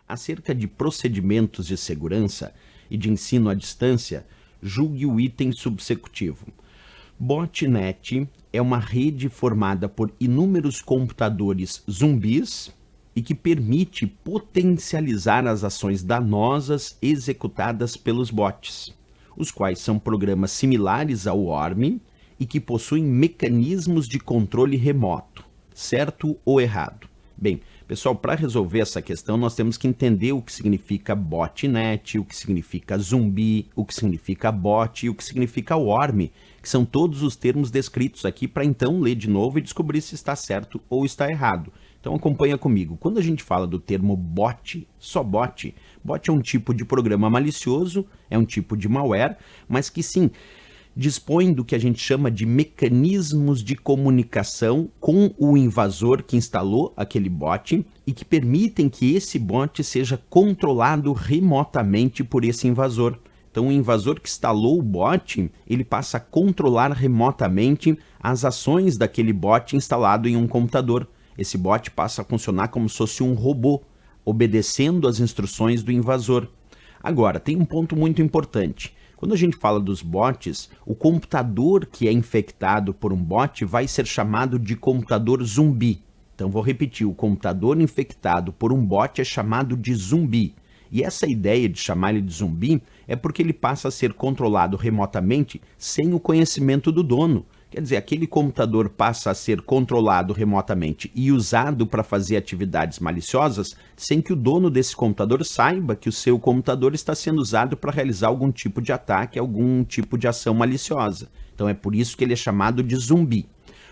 Acerca de procedimentos de segurança e de ensino à distância, julgue o item subsecutivo. Botnet é uma rede formada por inúmeros computadores zumbis e que permite potencializar as ações danosas executadas pelos bots, os quais são programas similares ao WORM e que possuem mecanismos de controle remoto, certo ou errado? Bem, pessoal, para resolver essa questão, nós temos que entender o que significa botnet, o que significa zumbi, o que significa bot e o que significa worm, que são todos os termos descritos aqui para então ler de novo e descobrir se está certo ou está errado. Então acompanha comigo. Quando a gente fala do termo bot, só bot é um tipo de programa malicioso, é um tipo de malware, mas que sim, dispõe do que a gente chama de mecanismos de comunicação com o invasor que instalou aquele bot e que permitem que esse bot seja controlado remotamente por esse invasor. Então o invasor que instalou o bot, ele passa a controlar remotamente as ações daquele bot instalado em um computador. Esse bot passa a funcionar como se fosse um robô, obedecendo às instruções do invasor. Agora, tem um ponto muito importante. Quando a gente fala dos bots, o computador que é infectado por um bot vai ser chamado de computador zumbi. Então vou repetir, o computador infectado por um bot é chamado de zumbi. E essa ideia de chamar ele de zumbi é porque ele passa a ser controlado remotamente sem o conhecimento do dono. Quer dizer, aquele computador passa a ser controlado remotamente e usado para fazer atividades maliciosas sem que o dono desse computador saiba que o seu computador está sendo usado para realizar algum tipo de ataque, algum tipo de ação maliciosa. Então é por isso que ele é chamado de zumbi.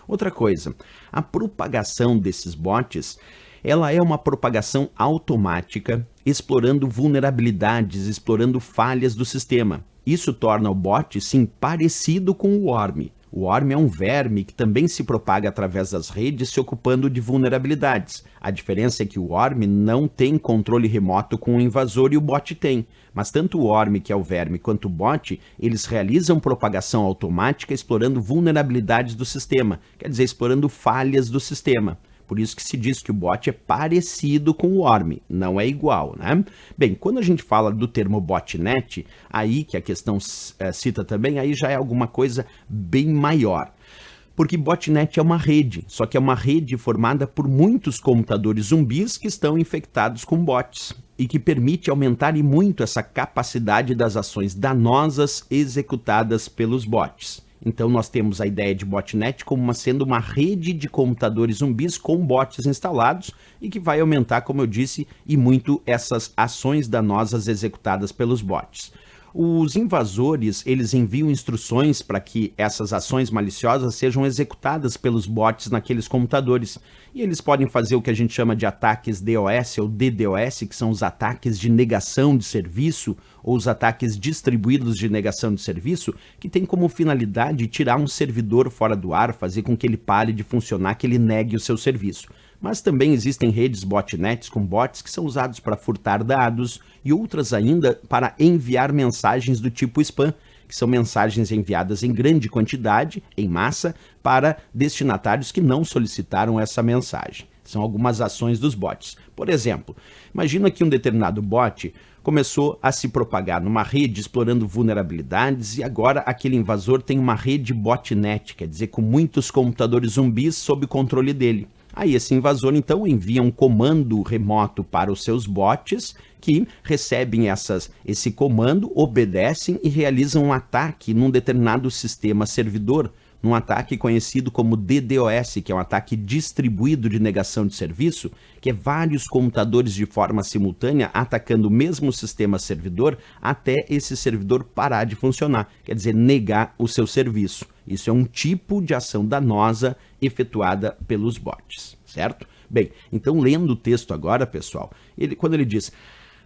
Outra coisa, a propagação desses bots, ela é uma propagação automática, explorando vulnerabilidades, explorando falhas do sistema. Isso torna o bot, sim, parecido com o worm. O worm é um verme que também se propaga através das redes, se ocupando de vulnerabilidades. A diferença é que o worm não tem controle remoto com o invasor e o bot tem. Mas tanto o worm, que é o verme, quanto o bot, eles realizam propagação automática explorando vulnerabilidades do sistema, quer dizer, explorando falhas do sistema. Por isso que se diz que o bot é parecido com o worm, não é igual, né? Bem, quando a gente fala do termo botnet, aí que a questão cita também, aí já é alguma coisa bem maior. Porque botnet é uma rede, só que é uma rede formada por muitos computadores zumbis que estão infectados com bots e que permite aumentar e muito essa capacidade das ações danosas executadas pelos bots. Então nós temos a ideia de botnet como sendo uma rede de computadores zumbis com bots instalados e que vai aumentar, como eu disse, e muito essas ações danosas executadas pelos bots. Os invasores, eles enviam instruções para que essas ações maliciosas sejam executadas pelos bots naqueles computadores. E eles podem fazer o que a gente chama de ataques DOS ou DDoS, que são os ataques de negação de serviço, ou os ataques distribuídos de negação de serviço, que tem como finalidade tirar um servidor fora do ar, fazer com que ele pare de funcionar, que ele negue o seu serviço. Mas também existem redes botnets com bots que são usados para furtar dados e outras ainda para enviar mensagens do tipo spam, que são mensagens enviadas em grande quantidade, em massa, para destinatários que não solicitaram essa mensagem. São algumas ações dos bots. Por exemplo, imagina que um determinado bot começou a se propagar numa rede explorando vulnerabilidades e agora aquele invasor tem uma rede botnet, quer dizer, com muitos computadores zumbis sob o controle dele. Aí esse invasor então envia um comando remoto para os seus bots que recebem esse comando, obedecem e realizam um ataque num determinado sistema servidor, num ataque conhecido como DDoS, que é um ataque distribuído de negação de serviço, que é vários computadores de forma simultânea atacando o mesmo sistema servidor até esse servidor parar de funcionar, quer dizer, negar o seu serviço. Isso é um tipo de ação danosa efetuada pelos bots, certo? Bem, então lendo o texto agora, pessoal, quando ele diz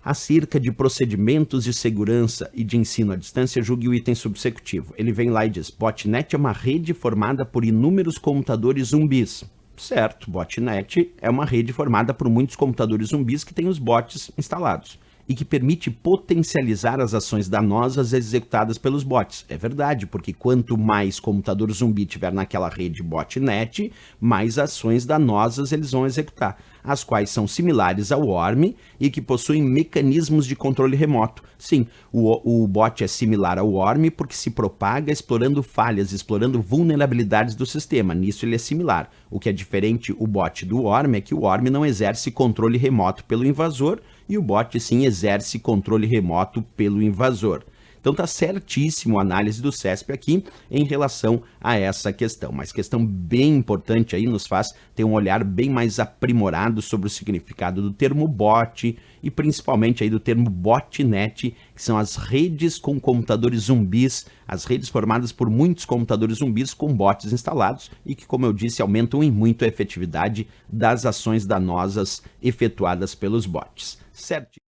acerca de procedimentos de segurança e de ensino à distância, julgue o item subsecutivo. Ele vem lá e diz, botnet é uma rede formada por inúmeros computadores zumbis. Certo, botnet é uma rede formada por muitos computadores zumbis que têm os bots instalados e que permite potencializar as ações danosas executadas pelos bots. É verdade, porque quanto mais computador zumbi tiver naquela rede botnet, mais ações danosas eles vão executar. as quais são similares ao ORM e que possuem mecanismos de controle remoto. Sim, o bot é similar ao ORM porque se propaga explorando falhas, explorando vulnerabilidades do sistema. Nisso ele é similar. O que é diferente o bot do ORM é que o ORM não exerce controle remoto pelo invasor e o bot sim exerce controle remoto pelo invasor. Então tá certíssimo a análise do CESP aqui em relação a essa questão. Mas questão bem importante aí, nos faz ter um olhar bem mais aprimorado sobre o significado do termo bot e principalmente aí do termo botnet, que são as redes com computadores zumbis, as redes formadas por muitos computadores zumbis com bots instalados e que, como eu disse, aumentam em muito a efetividade das ações danosas efetuadas pelos bots. Certo?